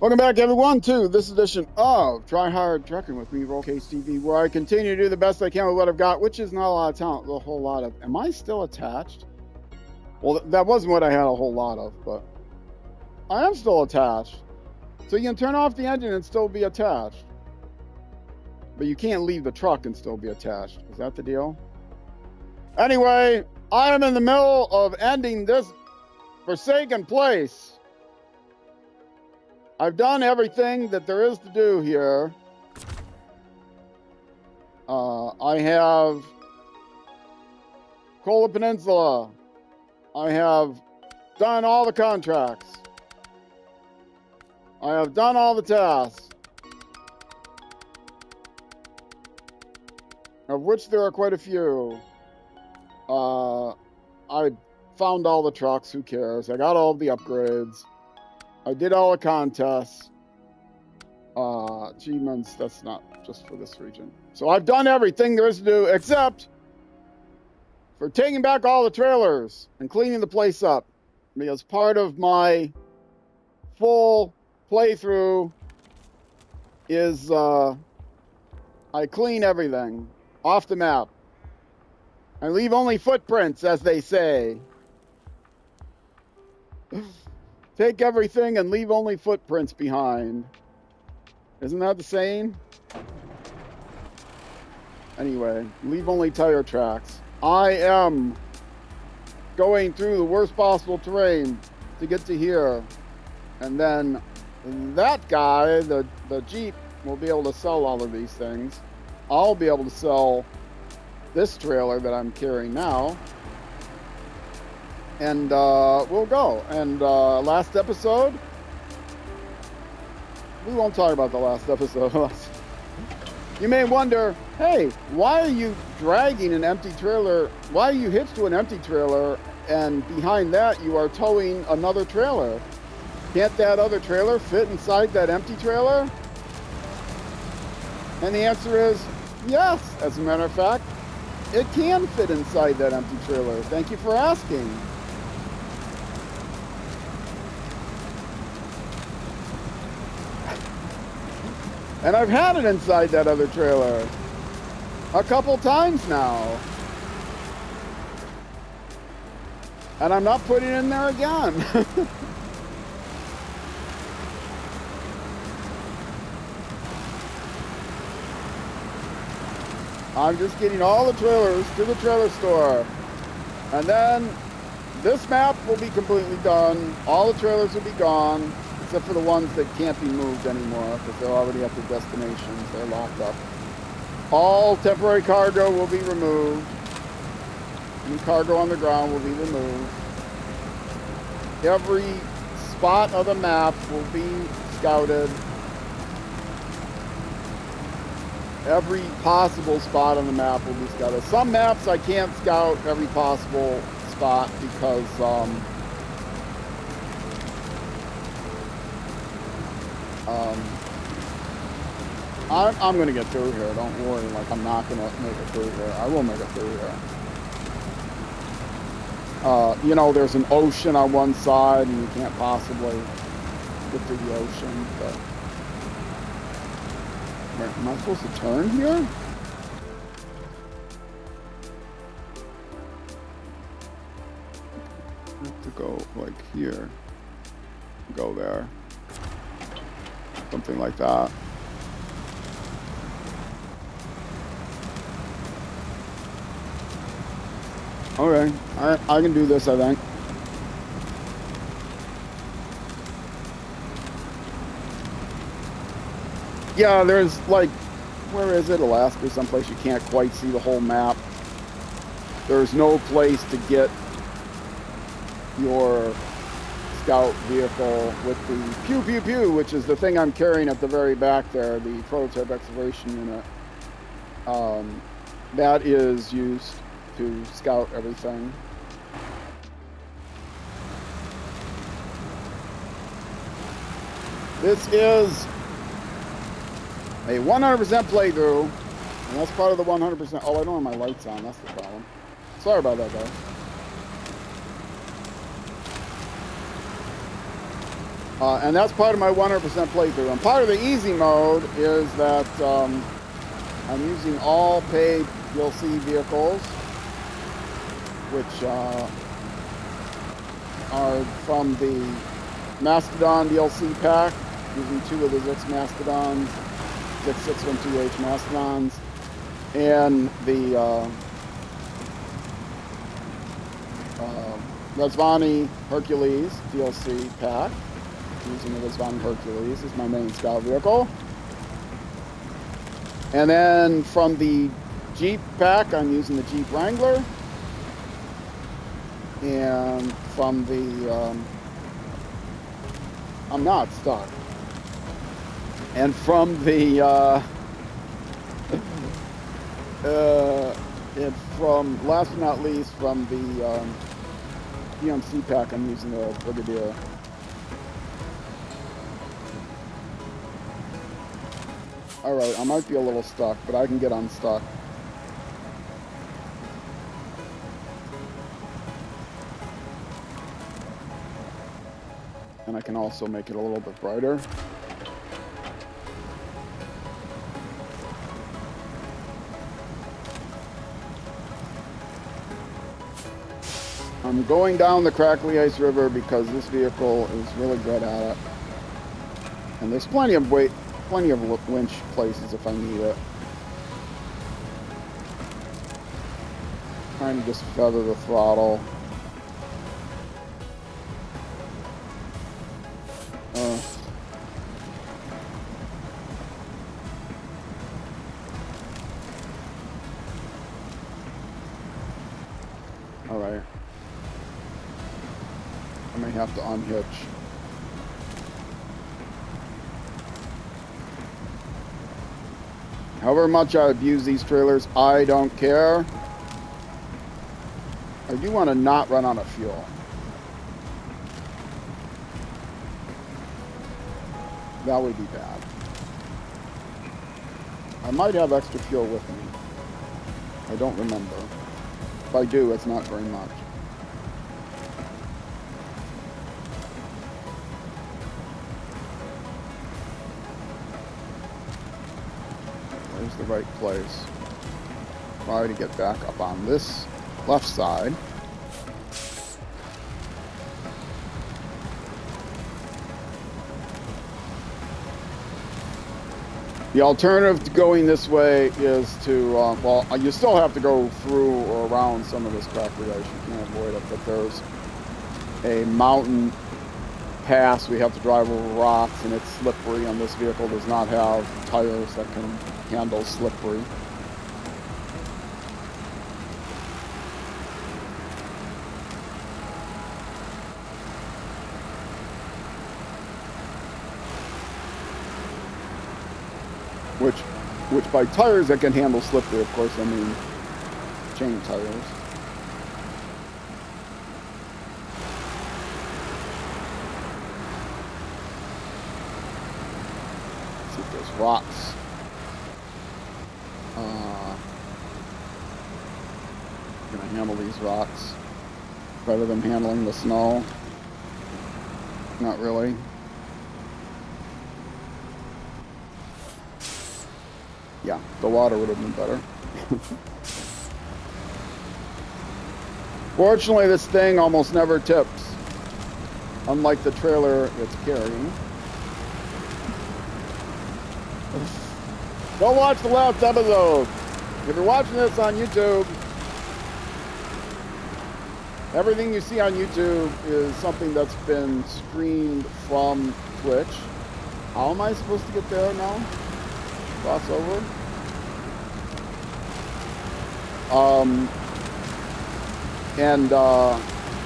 Welcome back, everyone, to this edition of Try Hard Trucking with me, Rollcase TV, where I continue to do the best I can with what I've got, which is not a lot of talent, a whole lot of. Am I still attached? Well, that wasn't what I had a whole lot of, but I am still attached. So you can turn off the engine and still be attached. But you can't leave the truck and still be attached. Is that the deal? Anyway, I am in the middle of ending this forsaken place. I've done everything that there is to do here. I have Kola Peninsula. I have done all the contracts. I have done all the tasks, of which there are quite a few. I found all the trucks, who cares? I got all the upgrades. I did all the contests. Achievements, that's not just for this region. So I've done everything there is to do, except for taking back all the trailers and cleaning the place up. Because part of my full playthrough is I clean everything off the map. I leave only footprints, as they say. Take everything and leave only footprints behind. Isn't that the saying? Anyway, leave only tire tracks. I am going through the worst possible terrain to get to here. And then that guy, the Jeep, will be able to sell all of these things. I'll be able to sell this trailer that I'm carrying now. And we'll go. And last episode, we won't talk about the last episode. You may wonder, hey, why are you dragging an empty trailer? Why are you hitched to an empty trailer and behind that you are towing another trailer? Can't that other trailer fit inside that empty trailer? And the answer is yes. As a matter of fact, it can fit inside that empty trailer. Thank you for asking. And I've had it inside that other trailer a couple times now. And I'm not putting it in there again. I'm just getting all the trailers to the trailer store. And then this map will be completely done. All the trailers will be gone, except for the ones that can't be moved anymore because they're already at their destinations. They're locked up. All temporary cargo will be removed. Any cargo on the ground will be removed. Every spot of the map will be scouted. Every possible spot on the map will be scouted. Some maps I can't scout every possible spot because I'm going to get through here. Don't worry, like I'm not going to make it through here. I will make it through here. You know, there's an ocean on one side and you can't possibly get to the ocean, but... Wait, am I supposed to turn here? I have to go like here. Go there. Something like that. Okay, I can do this, I think. Yeah, there's like, where is it? Alaska, someplace you can't quite see the whole map. There's no place to get your scout vehicle with the pew pew pew, which is the thing I'm carrying at the very back there, the prototype excavation unit. That is used to scout everything. This is a 100% playthrough, and that's part of the 100%. Oh, I don't have my lights on. That's the problem. Sorry about that, guys. And that's part of my 100% playthrough. And part of the easy mode is that I'm using all paid DLC vehicles, which are from the Mastodon DLC pack, using 2 of the Zix Mastodons, Zix 612H Mastodons, and the Razvani Hercules DLC pack, using the Razvani Hercules as my main scout vehicle. And then from the Jeep pack, I'm using the Jeep Wrangler. And from the, I'm not stuck. And from the, and from, last but not least, from the PMC pack, I'm using the Brigadier. Alright, I might be a little stuck, but I can get unstuck. And I can also make it a little bit brighter. I'm going down the Crackly Ice River because this vehicle is really good at it. And there's plenty of winch places if I need it. Trying to just feather the throttle. Alright. I may have to unhitch. However much I abuse these trailers, I don't care. I do want to not run out of fuel. That would be bad. I might have extra fuel with me. I don't remember. If I do, it's not very much. There's the right place. Try to get back up on this left side. The alternative to going this way is to, well, you still have to go through or around some of this crackly ice. You can't avoid it, but there's a mountain pass. We have to drive over rocks, and it's slippery, and this vehicle does not have tires that can handle slippery. Which by tires that can handle slippery, of course, I mean chain tires. Let's see if there's rocks. I'm gonna handle these rocks better than handling the snow. Not really. Yeah, the water would have been better. Fortunately, this thing almost never tips, unlike the trailer it's carrying. Go watch the last episode. If you're watching this on YouTube, everything you see on YouTube is something that's been streamed from Twitch. How am I supposed to get there now? Cross over.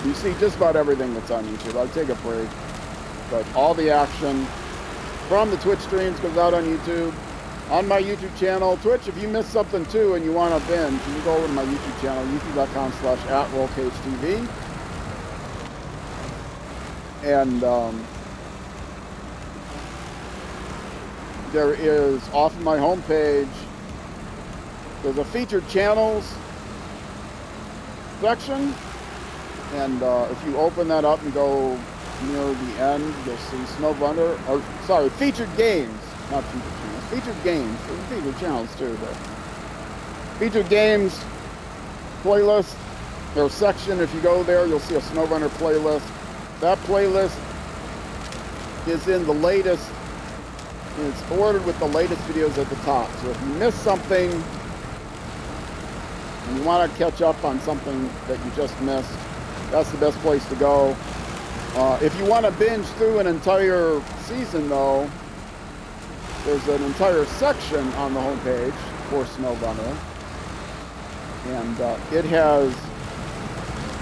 You see just about everything that's on YouTube. I'll take a break, but all the action from the Twitch streams goes out on YouTube. On my YouTube channel, Twitch, if you missed something too and you want to binge, you can go over to my YouTube channel, youtube.com/@RollCageTV. And there is, off of my homepage, there's a featured channels section, and if you open that up and go near the end, you'll see SnowRunner, or sorry, featured games, not featured channels, featured games. There's featured channels too, but featured games playlist or section. If you go there, you'll see a SnowRunner playlist. That playlist is in the latest. It's ordered with the latest videos at the top. So if you miss something and you want to catch up on something that you just missed, that's the best place to go. If you want to binge through an entire season, though, there's an entire section on the homepage for SnowRunner, and it has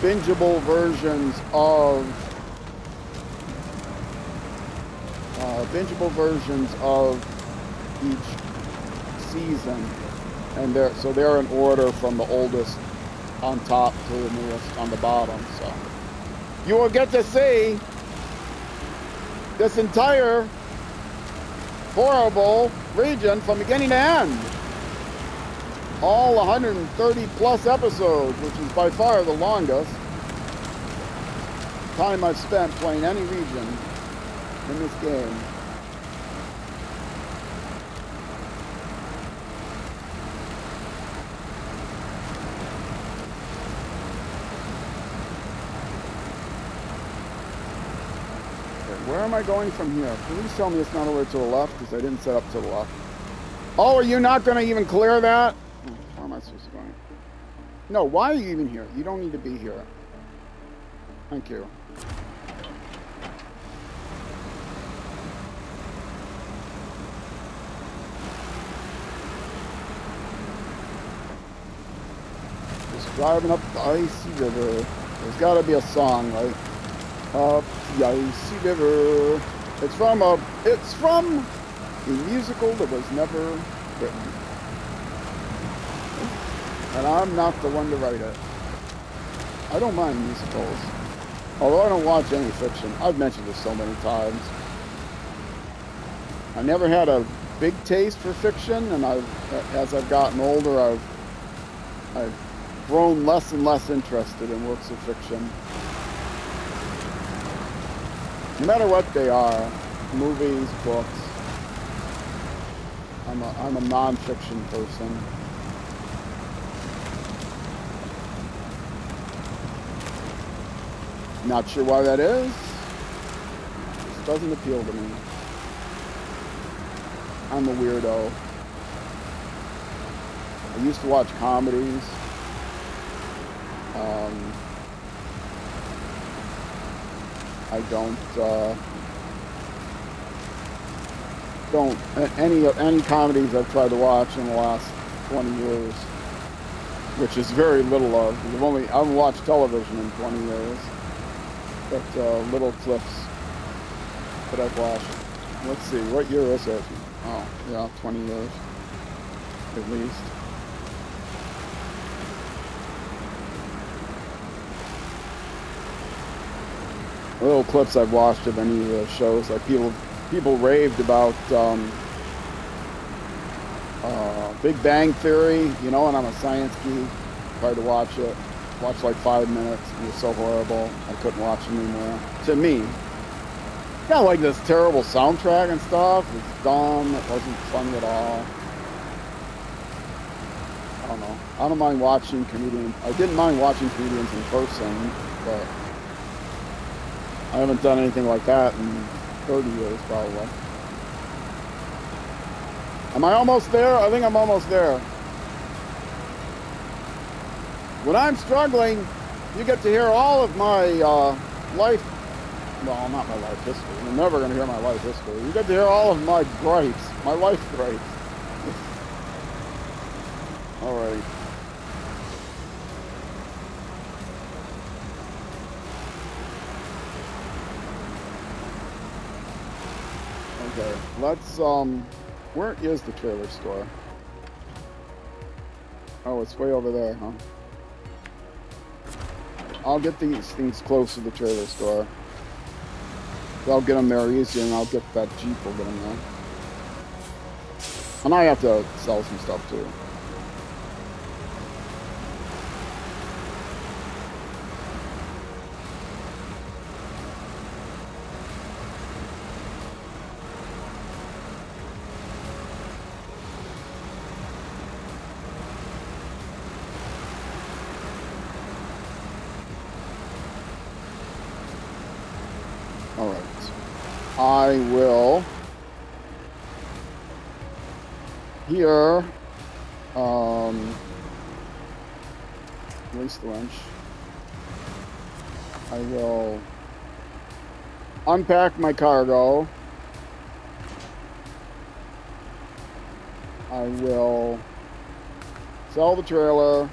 bingeable versions of each season, and they're in order from the oldest on top to the newest on the bottom. So you will get to see this entire horrible region from beginning to end. All 130 plus episodes, which is by far the longest time I've spent playing any region in this game. Where am I going from here? Please tell me it's not over to the left, because I didn't set up to the left. Oh, are you not going to even clear that? Where am I supposed to go? No, why are you even here? You don't need to be here. Thank you. Just driving up the icy river. There's got to be a song, right? Up the icy river. It's from a musical that was never written. And I'm not the one to write it. I don't mind musicals. Although I don't watch any fiction. I've mentioned this so many times. I never had a big taste for fiction, and as I've gotten older, I've grown less and less interested in works of fiction. No matter what they are, movies, books. I'm a non-fiction person. Not sure why that is. It just doesn't appeal to me. I'm a weirdo. I used to watch comedies. I don't any comedies I've tried to watch in the last 20 years, which is very little of. I haven't watched television in 20 years, but little clips that I've watched. Let's see, what year is it? Oh, yeah, 20 years at least. Little clips I've watched of any shows, like people raved about Big Bang Theory, you know, and I'm a science geek. Tried to watch it, watched like 5 minutes. It was so horrible, I couldn't watch it anymore. To me, got like this terrible soundtrack and stuff. It's dumb. It wasn't funny at all. I don't know. I don't mind watching comedians. I didn't mind watching comedians in person, but I haven't done anything like that in 30 years, probably. Am I almost there? I think I'm almost there. When I'm struggling, you get to hear all of my life. Well, not my life history. You're never going to hear my life history. You get to hear all of my gripes, my life gripes. All right. Okay, let's, where is the trailer store? Oh, it's way over there, huh? I'll get these things close to the trailer store. I'll get them there easier, and I'll get that Jeep, will get them there. And I have to sell some stuff, too. I will here release the winch. I will unpack my cargo. I will sell the trailer.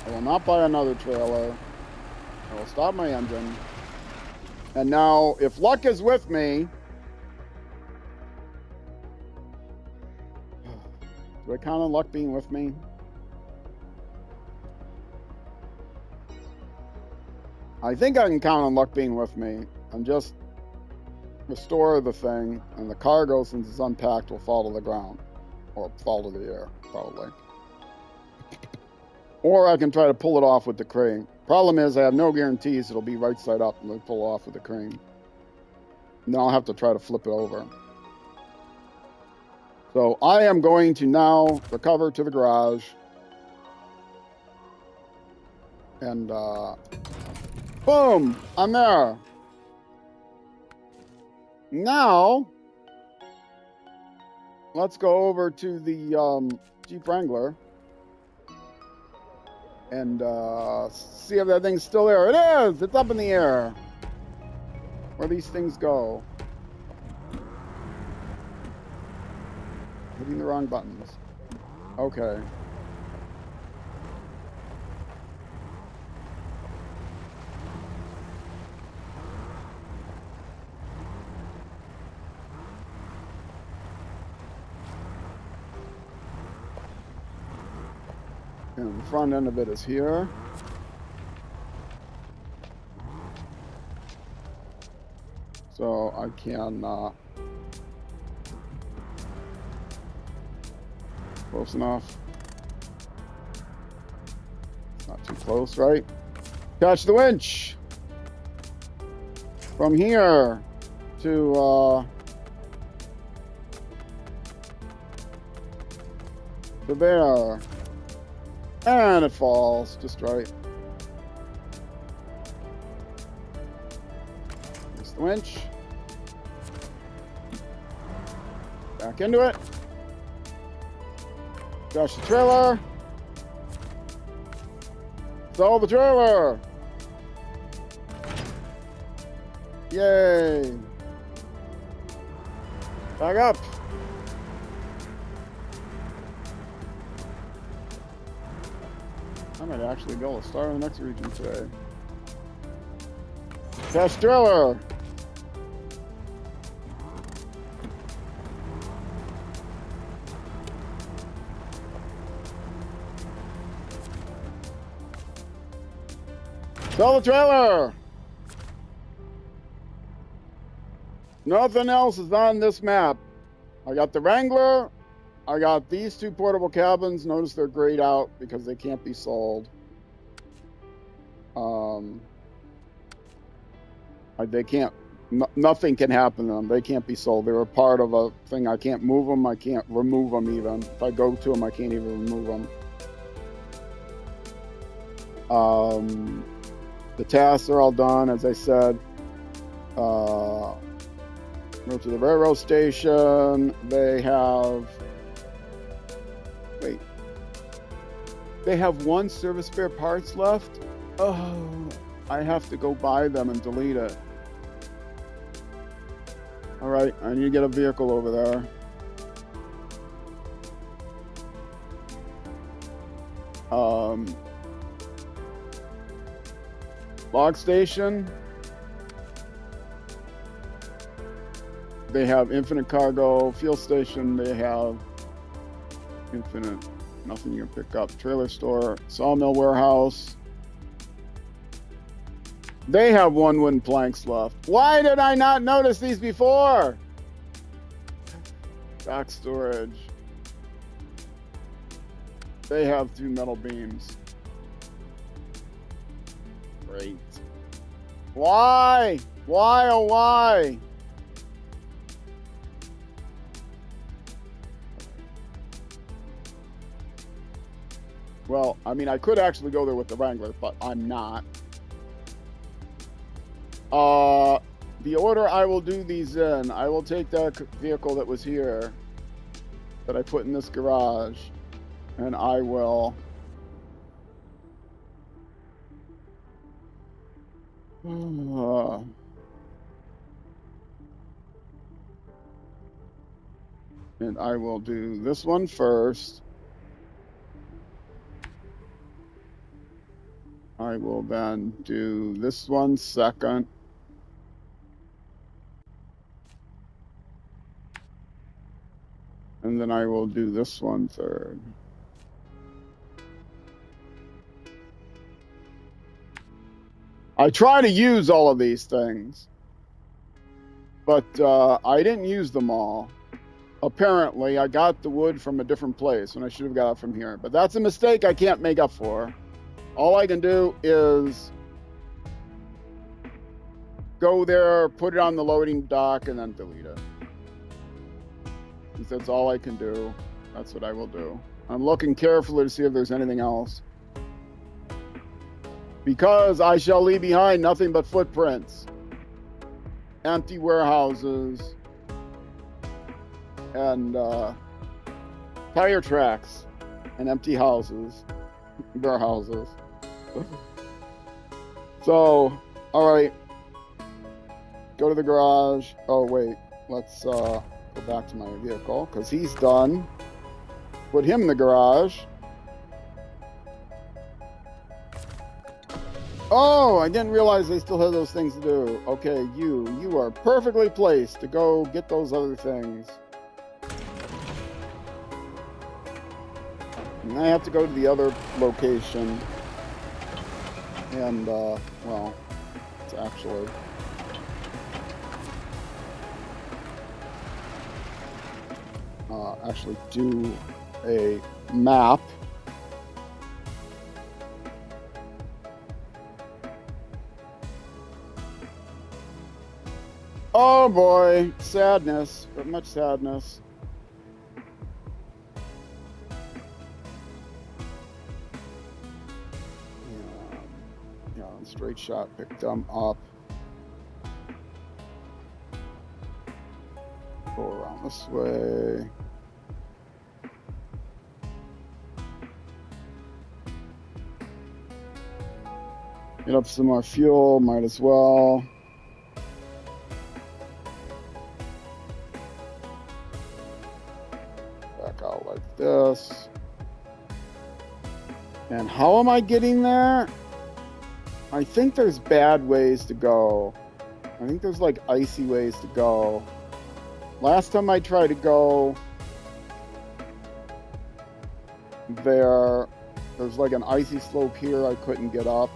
I will not buy another trailer. I will stop my engine. And now, if luck is with me, do I count on luck being with me? I think I can count on luck being with me and just restore the thing, and the cargo, since it's unpacked, will fall to the ground. Or fall to the air, probably. Or I can try to pull it off with the crane. Problem is, I have no guarantees it'll be right side up and then pull off with the crane. And then I'll have to try to flip it over. So I am going to now recover to the garage. And, boom! I'm there. Now, let's go over to the Jeep Wrangler and see if that thing's still there. It is! It's up in the air. Where these things go. Hitting the wrong buttons. Okay. And the front end of it is here. So I can close enough. Not too close, right? Catch the winch from here to there. And it falls just right. Release the winch. Back into it. Crash the trailer. Sell the trailer. Yay. Back up. I might actually be able to start on the next region today. Cash trailer. Sell the trailer. Nothing else is on this map. I got the Wrangler. I got these two portable cabins. Notice they're grayed out because they can't be sold. They can't. Nothing can happen to them. They can't be sold. They're a part of a thing. I can't move them. I can't remove them even. If I go to them, I can't even remove them. The tasks are all done, as I said. Go to the railroad station. They have. Wait. They have one service spare parts left? Oh, I have to go buy them and delete it. All right, I need to get a vehicle over there. Log station. They have infinite cargo. Fuel station, they have infinite, nothing you can pick up. Trailer store, sawmill warehouse. They have one wooden planks left. Why did I not notice these before? Dock storage. They have 2 metal beams. Great. Why? Why, oh why? Well, I mean, I could actually go there with the Wrangler, but I'm not. The order I will do these in, I will take that vehicle that was here that I put in this garage, and I will and I will do this one first. I will then do this one second. And then I will do this one third. I try to use all of these things, but I didn't use them all. Apparently, I got the wood from a different place when I should have got it from here. But that's a mistake I can't make up for. All I can do is go there, put it on the loading dock, and then delete it. That's all I can do. That's what I will do. I'm looking carefully to see if there's anything else. Because I shall leave behind nothing but footprints, empty warehouses, and tire tracks, and empty houses, warehouses. So, all right. Go to the garage. Oh, wait. Let's go back to my vehicle, because he's done. Put him in the garage. Oh, I didn't realize they still had those things to do. Okay, you are perfectly placed to go get those other things. And I have to go to the other location. And, well, it's actually... actually do a map. Oh boy, sadness, but much sadness. Yeah, straight shot picked them up. Go around this way. Get up some more fuel, might as well. Back out like this. And how am I getting there? I think there's bad ways to go. I think there's like icy ways to go. Last time I tried to go there's like an icy slope here I couldn't get up.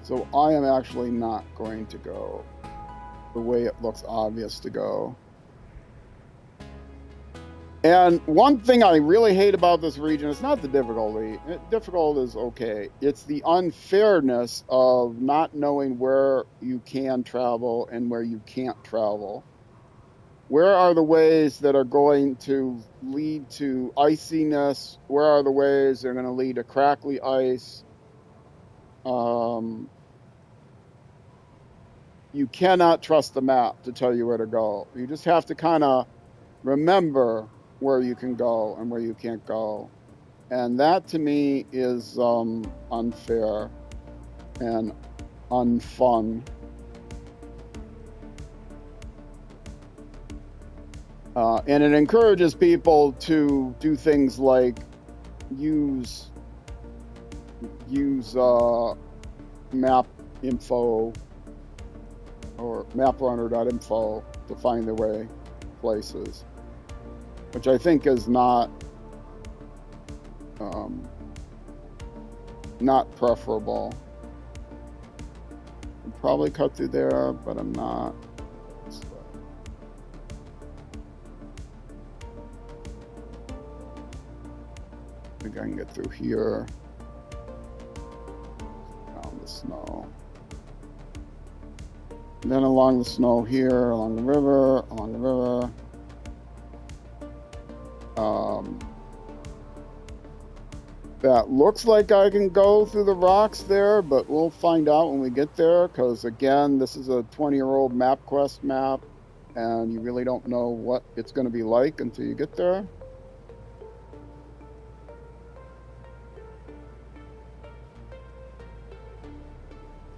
So I am actually not going to go the way it looks obvious to go. And one thing I really hate about this region, it's not the difficulty. Difficult is okay. It's the unfairness of not knowing where you can travel and where you can't travel. Where are the ways that are going to lead to iciness? Where are the ways that are going to lead to crackly ice? You cannot trust the map to tell you where to go. You just have to kind of remember where you can go and where you can't go. And that to me is unfair and unfun. And it encourages people to do things like use map info or maprunner.info to find their way places, which I think is not preferable. I'd probably cut through there, but I'm not. think I can get through here. Down the snow. And then along the snow here, along the river. That looks like I can go through the rocks there, but we'll find out when we get there, because again, this is a 20-year-old MapQuest map, and you really don't know what it's going to be like until you get there.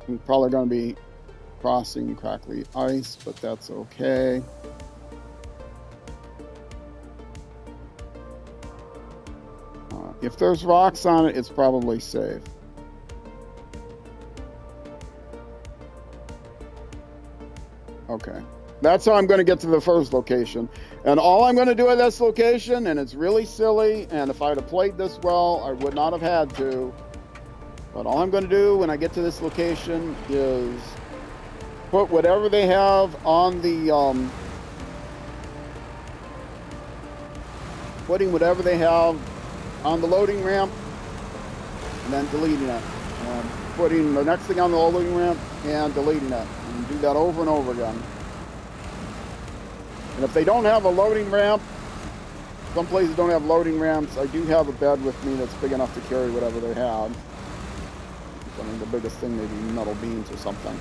I'm probably going to be crossing crackly ice, but that's okay. If there's rocks on it, it's probably safe. Okay. That's how I'm going to get to the first location. And all I'm going to do at this location, and it's really silly, and if I'd have played this well, I would not have had to. But all I'm going to do when I get to this location is put whatever they have on the, putting whatever they have on the loading ramp, and then deleting it. And putting the next thing on the loading ramp and deleting it. And do that over and over again. And if they don't have a loading ramp, some places don't have loading ramps, I do have a bed with me that's big enough to carry whatever they have. I mean, the biggest thing may be metal beams or something.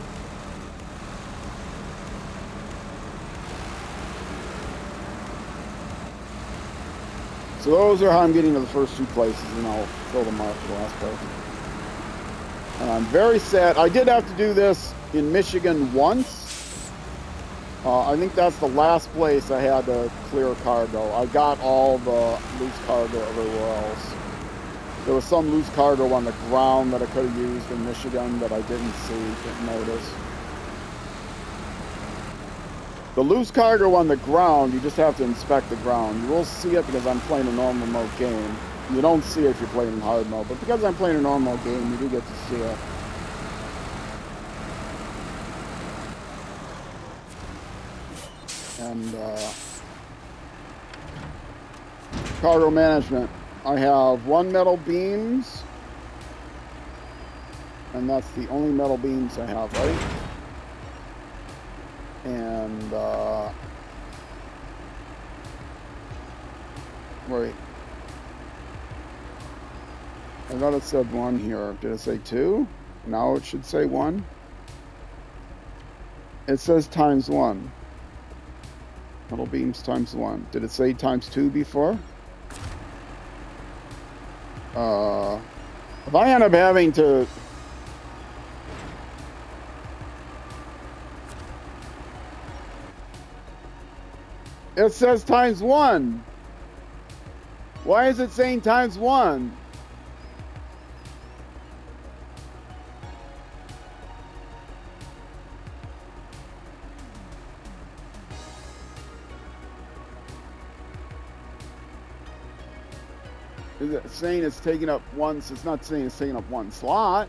So those are how I'm getting to the first two places, and I'll fill them out for the last place. And I'm very sad. I did have to do this in Michigan once. I think that's the last place I had to clear cargo. I got all the loose cargo everywhere else. There was some loose cargo on the ground that I could have used in Michigan that I didn't see, didn't notice. The loose cargo on the ground, you just have to inspect the ground. You will see it because I'm playing a normal mode game. You don't see it if you're playing in hard mode, but because I'm playing a normal game, you do get to see it. And cargo management. I have 1 metal beams, and that's the only metal beams I have, right? And wait, I thought it said 1 here. Did it say 2? Now it should say 1. It says ×1. Metal beams ×1. Did it say ×2 before? If I end up having to... It says ×1. Why is it saying ×1? Is it saying it's taking up one? It's not saying it's taking up 1 slot.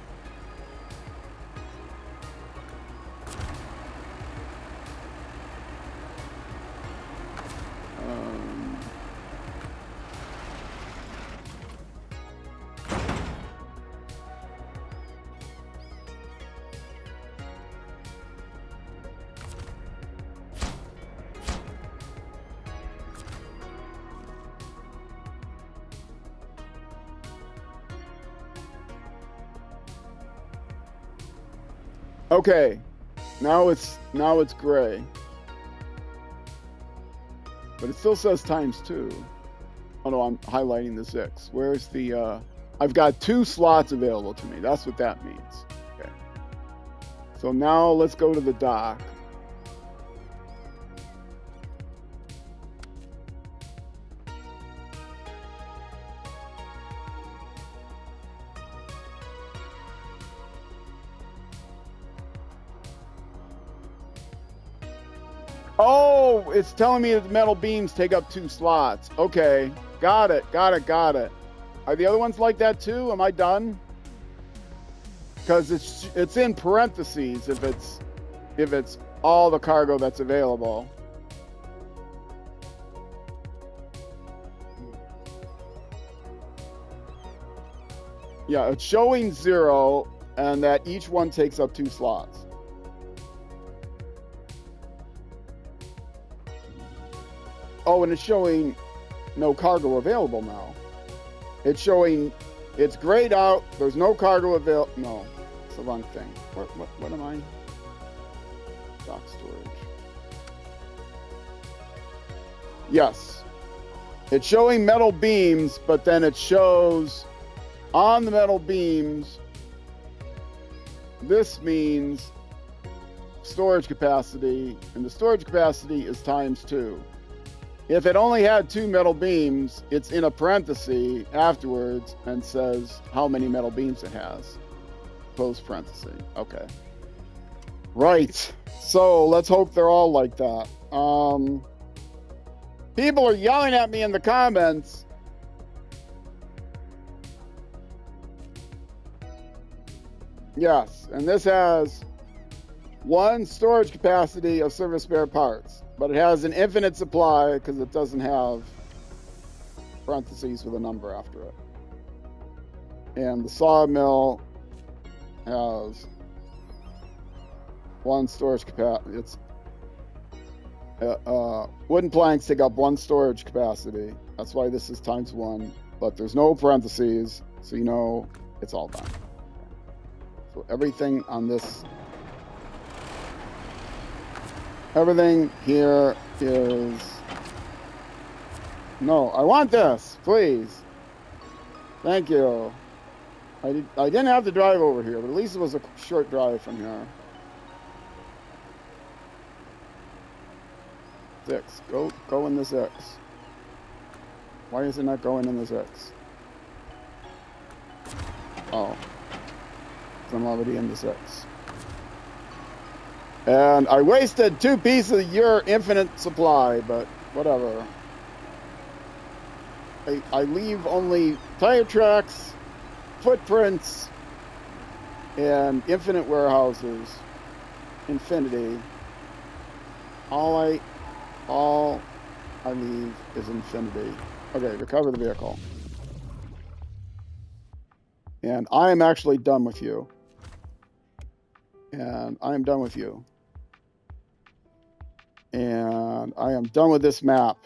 Okay, now it's gray, but it still says ×2. Oh no, I'm highlighting the 6. Where's the? I've got 2 slots available to me. That's what that means. Okay. So now let's go to the dock. Oh, it's telling me that the metal beams take up 2 slots. Okay, got it. Are the other ones like that too? Am I done? Because it's in parentheses if it's all the cargo that's available. Yeah, it's showing 0, and that each one takes up 2 slots. Oh, and it's showing no cargo available now. It's showing it's grayed out. There's no cargo available. No, it's the wrong thing. What am I? Dock storage. Yes. It's showing metal beams, but then it shows on the metal beams, this means storage capacity, and the storage capacity is ×2. If it only had 2 metal beams, it's in a parenthesis afterwards and says how many metal beams it has. Close parenthesis. Okay. Right. So let's hope they're all like that. People are yelling at me in the comments. Yes, and this has 1 storage capacity of service spare parts, but it has an infinite supply because it doesn't have parentheses with a number after it. And the sawmill has 1 storage capacity. It's wooden planks take up 1 storage capacity. That's why this is ×1, but there's no parentheses, so you know it's all done. So everything on this, everything here is, no, I want this, please. Thank you. I didn't have to drive over here, but at least it was a short drive from here. 6. Go in this X. Why is it not going in this X? Oh. I'm already in this X. And I wasted 2 pieces of your infinite supply, but whatever. I leave only tire tracks, footprints, and infinite warehouses. Infinity. All I leave is infinity. Okay, recover the vehicle. And I am actually done with you. And I am done with you. And I am done with this map.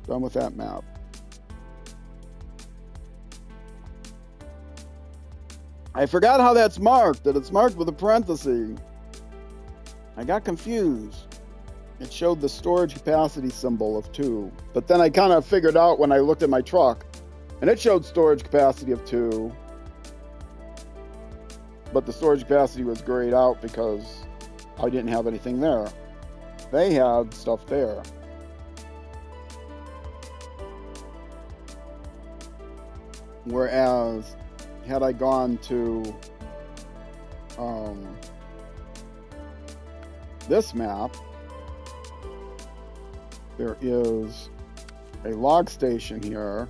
Done with that map. I forgot how that's marked, that it's marked with a parenthesis. I got confused. It showed the storage capacity symbol of 2. But then I kind of figured out when I looked at my truck, and it showed storage capacity of 2. But the storage capacity was grayed out because I didn't have anything there. They had stuff there. Whereas, had I gone to this map, there is a log station here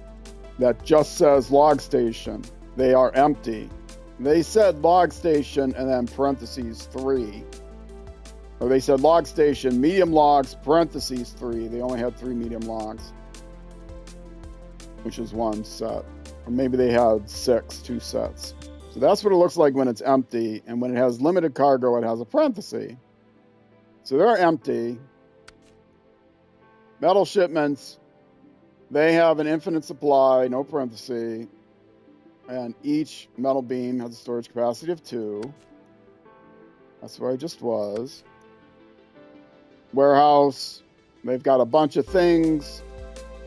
that just says log station. They are empty. They said log station and then parentheses 3. Or they said log station, medium logs, parentheses 3. They only had 3 medium logs, which is 1 set. Or maybe they had 6, 2 sets. So that's what it looks like when it's empty. And when it has limited cargo, it has a parenthesis. So they're empty. Metal shipments, they have an infinite supply, no parenthesis. And each metal beam has a storage capacity of 2. That's where I just was. Warehouse, they've got a bunch of things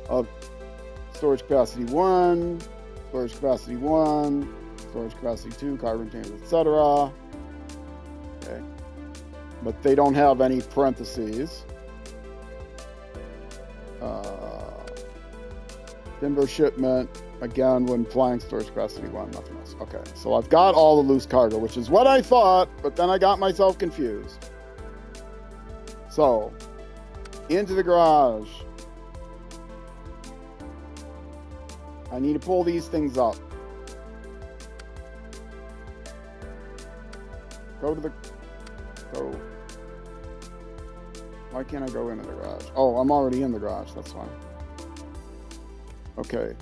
of storage capacity 1, storage capacity 1, storage capacity 2, cargo containers, etc. Okay. But they don't have any parentheses. Timber shipment, again, when flying, storage capacity 1, nothing else. Okay, so I've got all the loose cargo, which is what I thought, but then I got myself confused. So, into the garage. I need to pull these things up. Go. Why can't I go into the garage? Oh, I'm already in the garage. That's fine. Okay.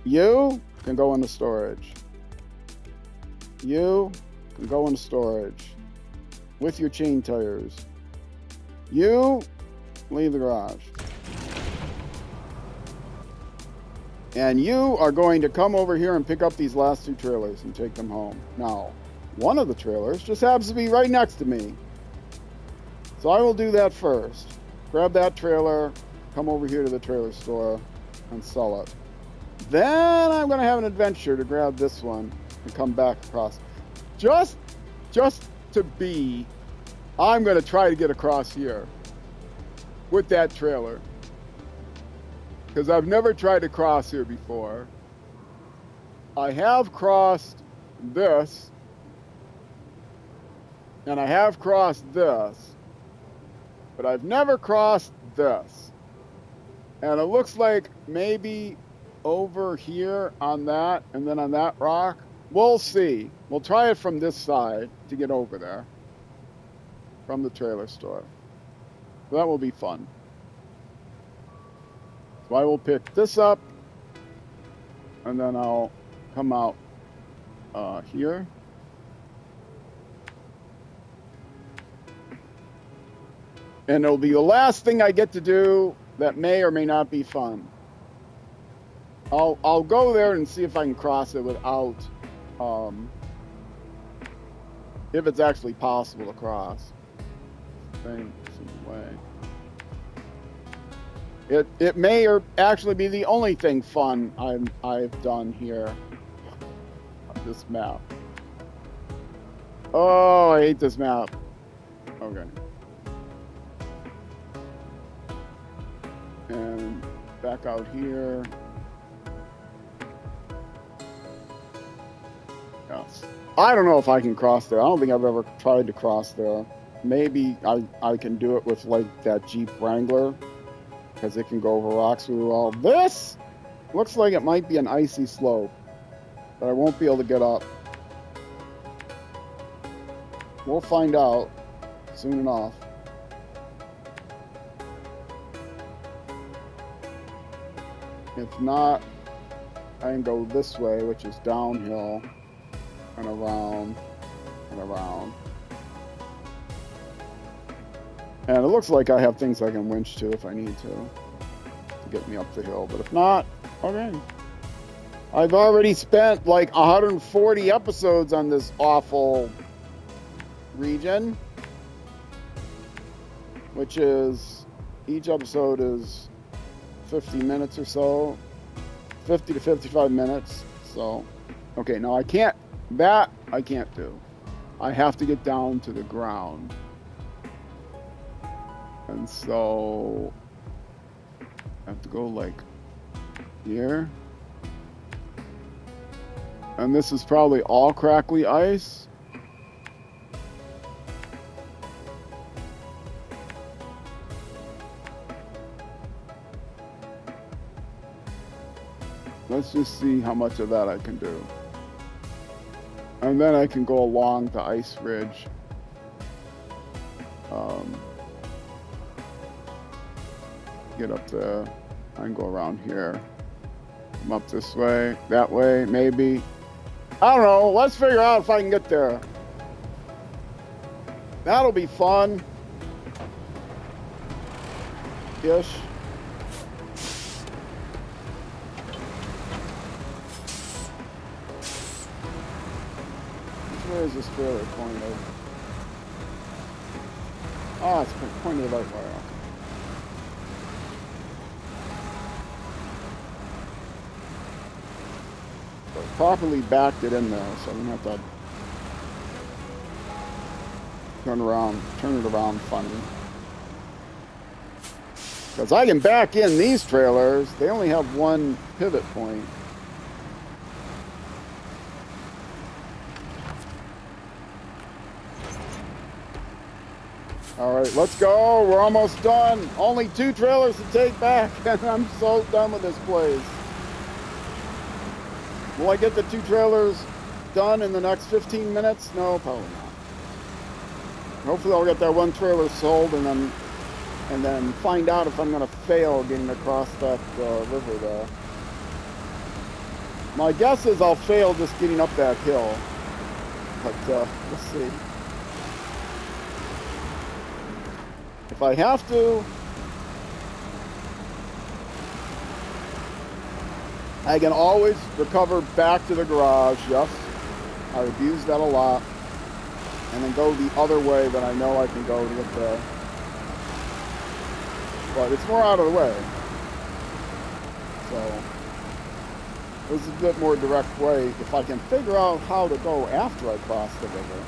You can go into storage. You can go into storage with your chain tires. You leave the garage. And you are going to come over here and pick up these last 2 trailers and take them home. Now, one of the trailers just happens to be right next to me. So I will do that first. Grab that trailer, come over here to the trailer store and sell it. Then I'm going to have an adventure to grab this one and come back across. Just to be, I'm going to try to get across here with that trailer. Because I've never tried to cross here before. I have crossed this. And I have crossed this. But I've never crossed this. And it looks like maybe over here on that and then on that rock. We'll see. We'll try it from this side to get over there. From the trailer store. So that will be fun. So I will pick this up. And then I'll come out here. And it'll be the last thing I get to do that may or may not be fun. I'll go there and see if I can cross it without, if it's actually possible to cross. Same way. It may or actually be the only thing fun I've done here on this map. Oh, I hate this map. Okay. And back out here. Yes. I don't know if I can cross there. I don't think I've ever tried to cross there. Maybe I can do it with like that Jeep Wrangler. Because it can go over rocks really well. This looks like it might be an icy slope. But I won't be able to get up. We'll find out soon enough. If not, I can go this way, which is downhill, and around, and around. And it looks like I have things I can winch to if I need to get me up the hill. But if not, okay. I've already spent like 140 episodes on this awful region, which is, each episode is 50 minutes or so, 50 to 55 minutes. So, okay, now I can't do. I have to get down to the ground. And so, I have to go like here. And this is probably all crackly ice. Let's just see how much of that I can do. And then I can go along the ice ridge. Get up there. I can go around here. Come up this way, that way, maybe. I don't know. Let's figure out if I can get there. That'll be fun. Ish. Where is this trailer pointed? Oh, it's pointed the right way. So properly backed it in there, so I'm gonna have to turn it around funny. Because I can back in these trailers, they only have one pivot point. All right, let's go. We're almost done. Only 2 trailers to take back, and I'm so done with this place. Will I get the 2 trailers done in the next 15 minutes? No, probably not. Hopefully I'll get that 1 trailer sold and then and then find out if I'm going to fail getting across that river there. My guess is I'll fail just getting up that hill, but we'll see. If I have to, I can always recover back to the garage. Yes, I abuse that a lot. And then go the other way that I know I can go to get there. But it's more out of the way. So, this is a bit more direct way if I can figure out how to go after I cross the river.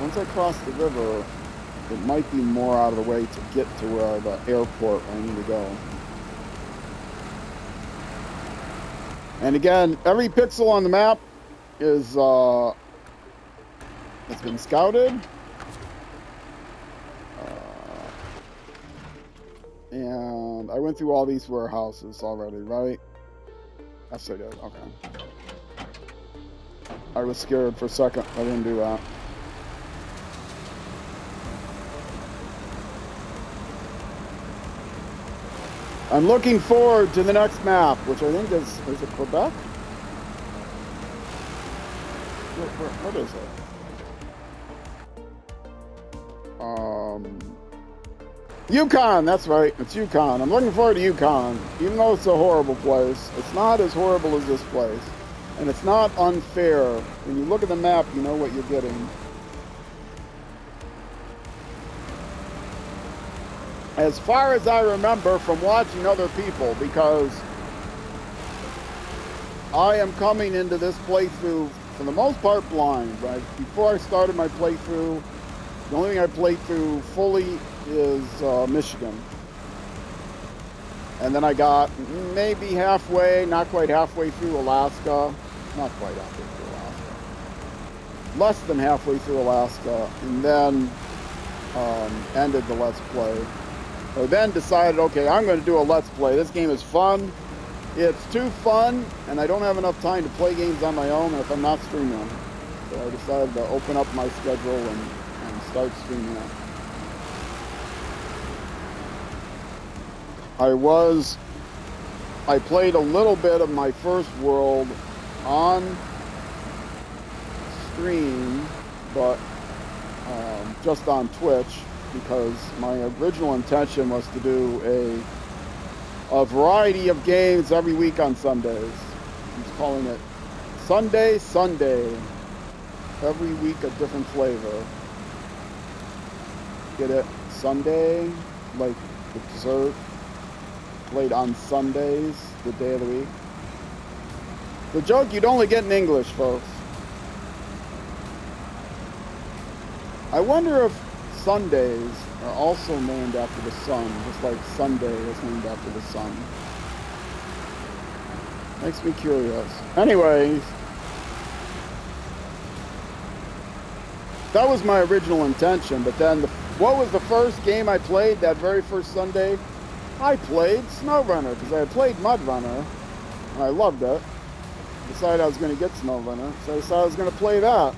Once I cross the river, it might be more out of the way to get to where the airport I need to go. And again, every pixel on the map is it's been scouted. And I went through all these warehouses already, right? Yes, I did. Okay. I was scared for a second. I didn't do that. I'm looking forward to the next map, which I think is it Quebec? What is it? Yukon, that's right, it's Yukon. I'm looking forward to Yukon, even though it's a horrible place. It's not as horrible as this place, and it's not unfair. When you look at the map, you know what you're getting. As far as I remember from watching other people, because I am coming into this playthrough, for the most part, blind. Right? Before I started my playthrough, the only thing I played through fully is Michigan. And then I got maybe halfway, not quite halfway through Alaska. Not quite halfway through Alaska. Less than halfway through Alaska. And then ended the Let's Play. I then decided, okay, I'm going to do a Let's Play. This game is fun. It's too fun, and I don't have enough time to play games on my own if I'm not streaming them. So I decided to open up my schedule and start streaming it. I played a little bit of my first world on stream, but just on Twitch, because my original intention was to do a variety of games every week on Sundays. He's calling it Sunday Sunday. Every week a different flavor. Get it? Sunday, like the dessert, played on Sundays, the day of the week. The joke you'd only get in English, folks. I wonder if Sundays are also named after the sun, just like Sunday is named after the sun. Makes me curious. Anyways, that was my original intention, but then what was the first game I played that very first Sunday? I played SnowRunner, because I had played MudRunner, and I loved it. Decided I was going to get SnowRunner, so I decided I was going to play that.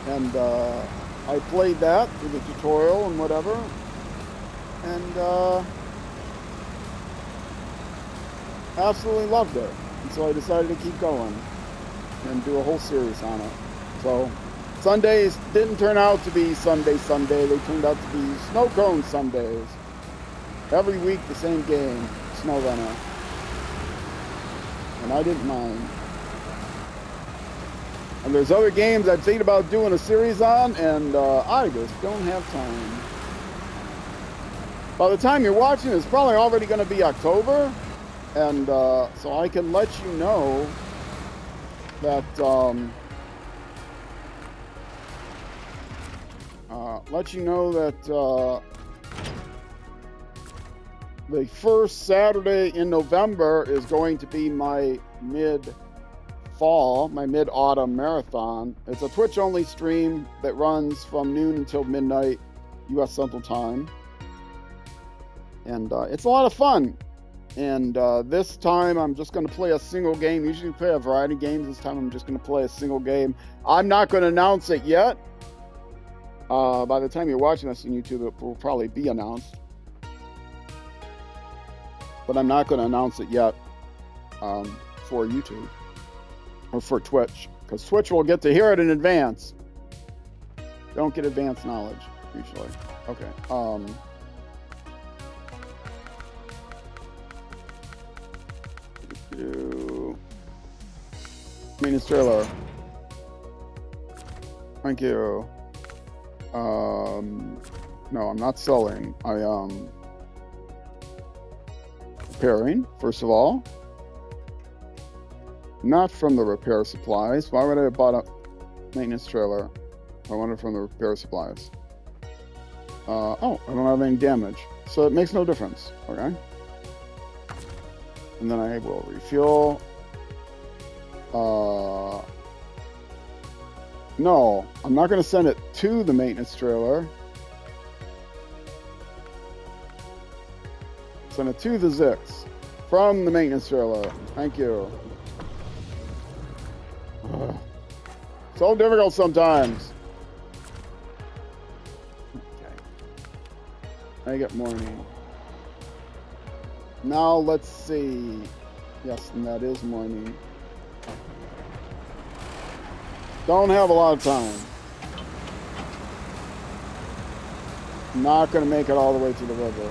And I played that with the tutorial and whatever, and absolutely loved it. And so I decided to keep going and do a whole series on it. So Sundays didn't turn out to be Sunday Sunday. They turned out to be Snow Cone Sundays. Every week the same game, SnowRunner. And I didn't mind. And there's other games I've thinking about doing a series on, and I just don't have time. By the time you're watching, it's probably already going to be October, and so I can let you know that the first Saturday in November is going to be my mid-fall, my mid-autumn marathon. It's a Twitch-only stream that runs from noon until midnight, U.S. Central Time. And it's a lot of fun. And this time I'm just going to play a single game. Usually play a variety of games. This time I'm just going to play a single game. I'm not going to announce it yet. By the time you're watching this on YouTube, it will probably be announced. But I'm not going to announce it yet for YouTube or for Twitch, because Twitch will get to hear it in advance. Don't get advanced knowledge usually. Okay. Maintenance trailer. Thank you. No, I'm not selling. I am repairing, first of all. Not from the repair supplies. Why would I have bought a maintenance trailer? I want it from the repair supplies. Oh, I don't have any damage. So it makes no difference, okay? And then I will refuel. No, I'm not going to send it to the maintenance trailer. Send it to the Zix from the maintenance trailer. Thank you. So difficult sometimes. Okay. I get morning. Now let's see. Yes, and that is morning. Don't have a lot of time. Not going to make it all the way to the river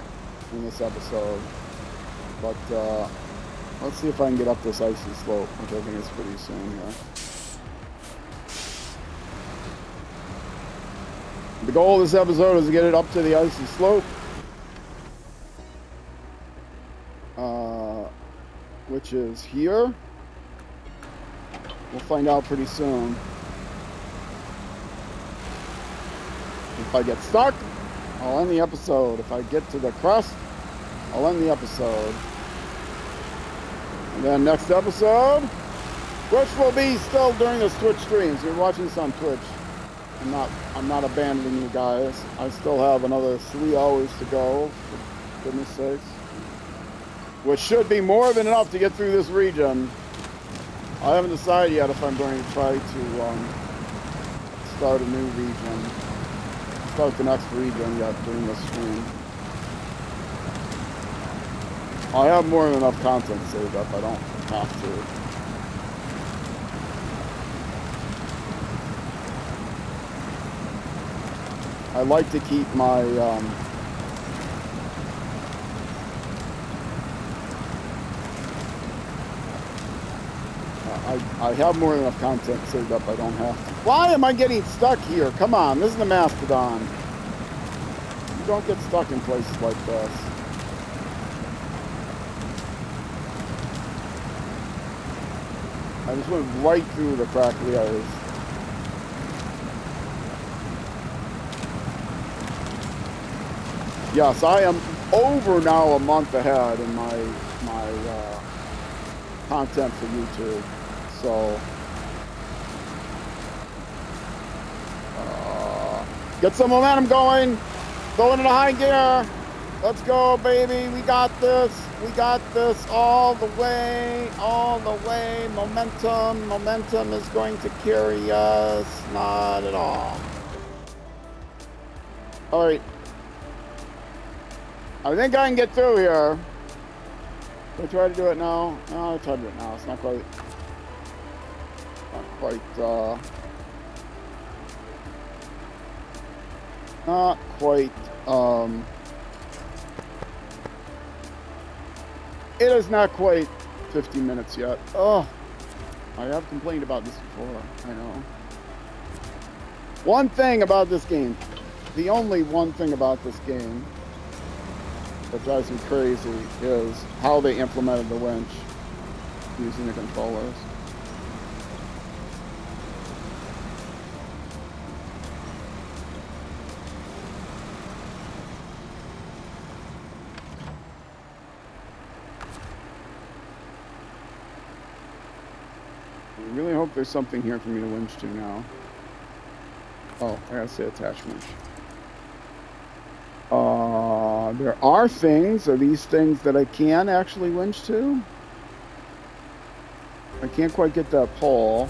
in this episode. But let's see if I can get up this icy slope, which I think is pretty soon here. The goal of this episode is to get it up to the icy slope. Which is here. We'll find out pretty soon. If I get stuck, I'll end the episode. If I get to the crest, I'll end the episode. And then next episode, which will be still during this Twitch streams. You're watching this on Twitch. I'm not abandoning you guys. I still have another 3 hours to go, for goodness sakes. Which should be more than enough to get through this region. I haven't decided yet if I'm going to try to start a new region. Start the next region yet during this stream. I have more than enough content saved up. I don't have to. I like to keep my I have more than enough content saved up. I don't have to. Why am I getting stuck here? Come on, this is the Mastodon. You don't get stuck in places like this. I just went right through the crackly ice. Yes, I am over now a month ahead in my content for YouTube. So, get some momentum going. Going into high gear. Let's go, baby. We got this. We got this all the way. All the way. Momentum. Momentum is going to carry us. Not at all. All right. I think I can get through here. Should I try to do it now? No, I'll try to do it now. It's not quite... Not quite, it is not quite 50 minutes yet. Oh, I have complained about this before, I know. One thing about this game, the only one thing about this game that drives me crazy is how they implemented the winch using the controllers. I really hope there's something here for me to winch to now. Oh, I gotta say attachment. There are these things that I can actually winch to. I can't quite get that pole,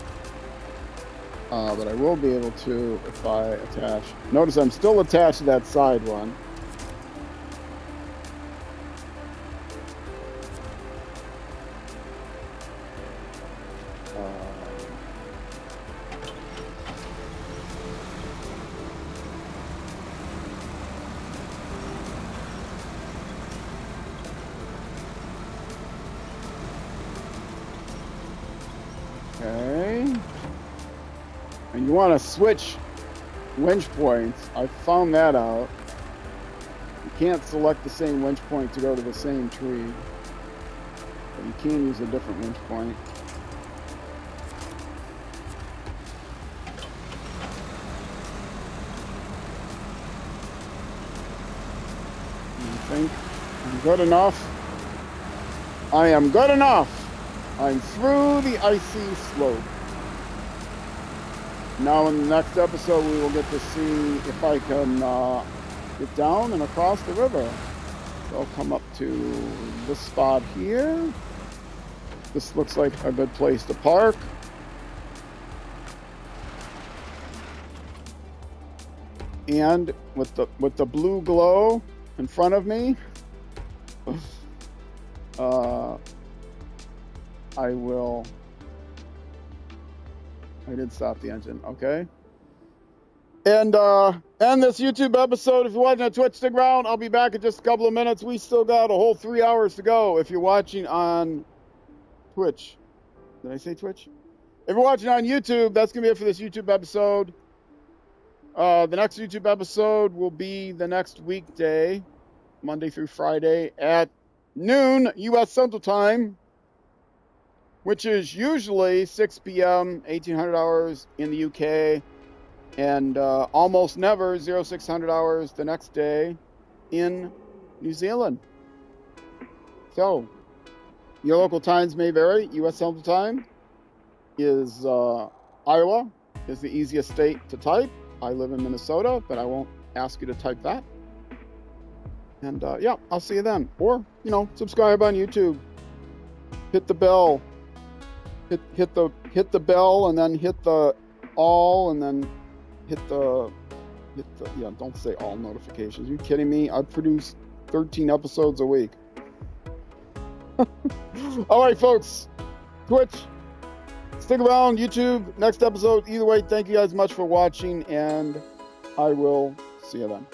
but I will be able to if I attach. Notice I'm still attached to that side one. Okay. And you want to switch winch points. I found that out. You can't select the same winch point to go to the same tree. But you can use a different winch point. I think I'm good enough. I am good enough. I'm through the icy slope. Now in the next episode, we will get to see if I can get down and across the river. So I'll come up to this spot here. This looks like a good place to park. And with the blue glow in front of me, I did stop the engine, okay? And end this YouTube episode. If you're watching on Twitch, stick around. I'll be back in just a couple of minutes. We still got a whole 3 hours to go. If you're watching on Twitch. Did I say Twitch? If you're watching on YouTube, that's going to be it for this YouTube episode. The next YouTube episode will be the next weekday, Monday through Friday at noon U.S. Central Time, which is usually 6 p.m., 1800 hours in the UK, and almost never 0600 hours the next day in New Zealand. So, your local times may vary. U.S. Central Time is Iowa is the easiest state to type. I live in Minnesota, but I won't ask you to type that. And yeah, I'll see you then. Or, subscribe on YouTube. Hit the bell. Hit the bell, and then hit the all, and then hit the don't say all notifications. Are you kidding me? I produce 13 episodes a week. All right, folks. Twitch, stick around. YouTube, next episode. Either way, thank you guys much for watching, and I will see you then.